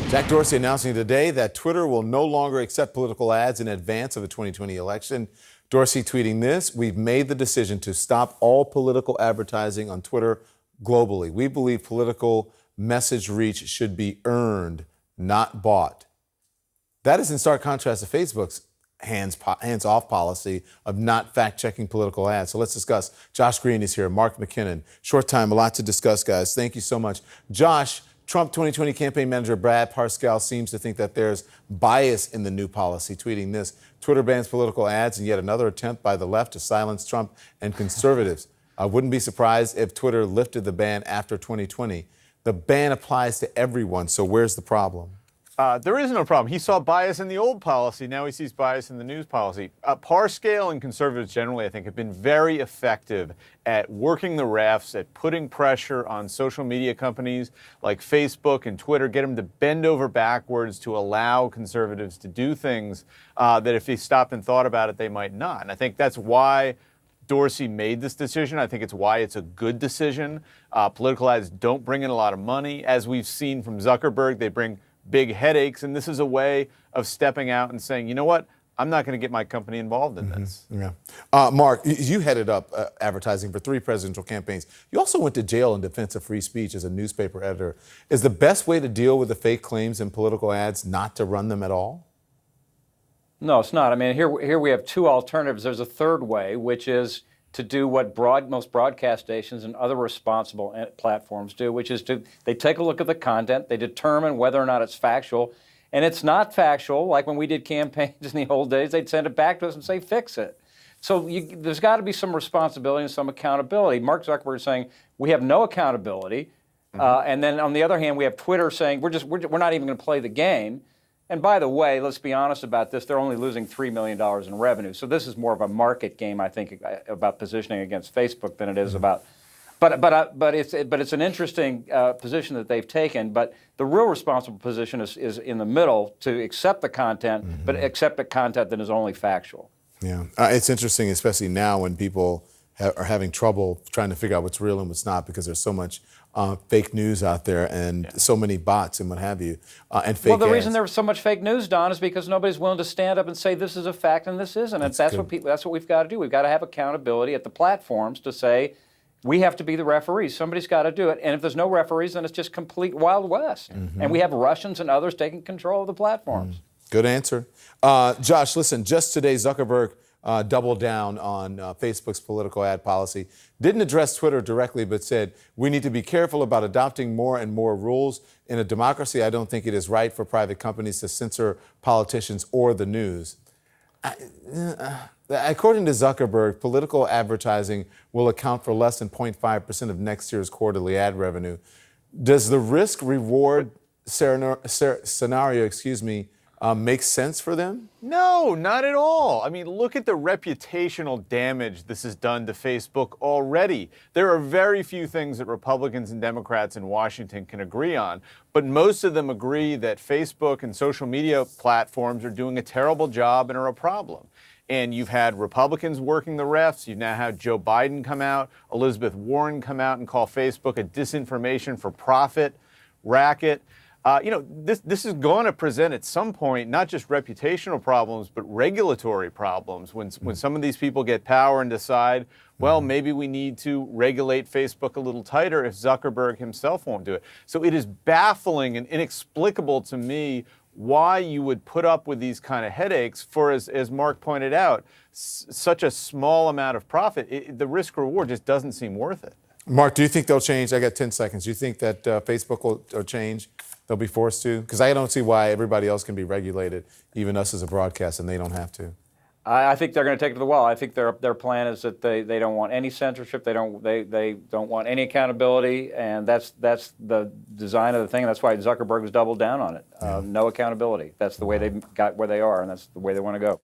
Jack Dorsey announcing today that Twitter will no longer accept political ads in advance of the 2020 election. Dorsey tweeting this: "We've made the decision to stop all political advertising on Twitter globally. We believe political message reach should be earned, not bought." That is in stark contrast to Facebook's hands-off policy of not fact-checking political ads. So let's discuss. Josh Green is here, Mark McKinnon. Short time, a lot to discuss, guys. Thank you so much. Josh, Trump 2020 campaign manager Brad Parscale seems to think that there's bias in the new policy, tweeting this: "Twitter bans political ads in yet another attempt by the left to silence Trump and conservatives. I wouldn't be surprised if Twitter lifted the ban after 2020. The ban applies to everyone, so where's the problem?" There is no problem. He saw bias in the old policy. Now he sees bias in the new policy. Parscale and conservatives generally, I think, have been very effective at working the refs, at putting pressure on social media companies like Facebook and Twitter, get them to bend over backwards to allow conservatives to do things that if they stopped and thought about it, they might not. And I think that's why Dorsey made this decision. I think it's why it's a good decision. Political ads don't bring in a lot of money. As we've seen from Zuckerberg, they bring big headaches, and this is a way of stepping out and saying, you know what, I'm not going to get my company involved in this. Yeah. Mark, you headed up advertising for 3 presidential campaigns. You also went to jail in defense of free speech as a newspaper editor. Is the best way to deal with the fake claims in political ads not to run them at all? No, it's not. I mean, here we have 2 alternatives. There's a third way, which is to do what most broadcast stations and other responsible platforms do, which is they take a look at the content, they determine whether or not it's factual, and it's not factual. Like when we did campaigns in the old days, they'd send it back to us and say, fix it. So there's got to be some responsibility and some accountability. Mark Zuckerberg is saying we have no accountability, and then on the other hand, we have Twitter saying we're not even going to play the game. And by the way, let's be honest about this, they're only losing $3 million in revenue. So this is more of a market game, I think, about positioning against Facebook than it is about. But it's an interesting position that they've taken. But the real responsible position is in the middle, to accept the content, but accept the content that is only factual. Yeah, it's interesting, especially now when people are having trouble trying to figure out what's real and what's not, because there's so much fake news out there and so many bots and what have you, and fake ads. Well, the reason there's so much fake news, Don, is because nobody's willing to stand up and say this is a fact and this isn't. And that's what we've got to do. We've got to have accountability at the platforms to say we have to be the referees. Somebody's got to do it. And if there's no referees, then it's just complete Wild West. And we have Russians and others taking control of the platforms. Good answer. Josh, listen, just today Zuckerberg doubled down on Facebook's political ad policy. Didn't address Twitter directly, but said, "We need to be careful about adopting more and more rules. In a democracy, I don't think it is right for private companies to censor politicians or the news." According to Zuckerberg, political advertising will account for less than 0.5% of next year's quarterly ad revenue. Does the risk-reward scenario, make sense for them? No, not at all. I mean, look at the reputational damage this has done to Facebook already. There are very few things that Republicans and Democrats in Washington can agree on, but most of them agree that Facebook and social media platforms are doing a terrible job and are a problem. And you've had Republicans working the refs. You've now had Joe Biden come out, Elizabeth Warren come out and call Facebook a disinformation for profit racket. This is going to present at some point not just reputational problems, but regulatory problems when some of these people get power and decide, well, maybe we need to regulate Facebook a little tighter if Zuckerberg himself won't do it. So it is baffling and inexplicable to me why you would put up with these kind of headaches for, as Mark pointed out, such a small amount of profit. The risk reward just doesn't seem worth it. Mark, do you think they'll change? I got 10 seconds. Do you think that Facebook will change? They'll be forced to? Because I don't see why everybody else can be regulated, even us as a broadcast, and they don't have to. I think they're going to take it to the wall. I think their plan is that they don't want any censorship. They don't want any accountability, and that's the design of the thing. That's why Zuckerberg has doubled down on it. No accountability. That's the way they got where they are, and that's the way they want to go.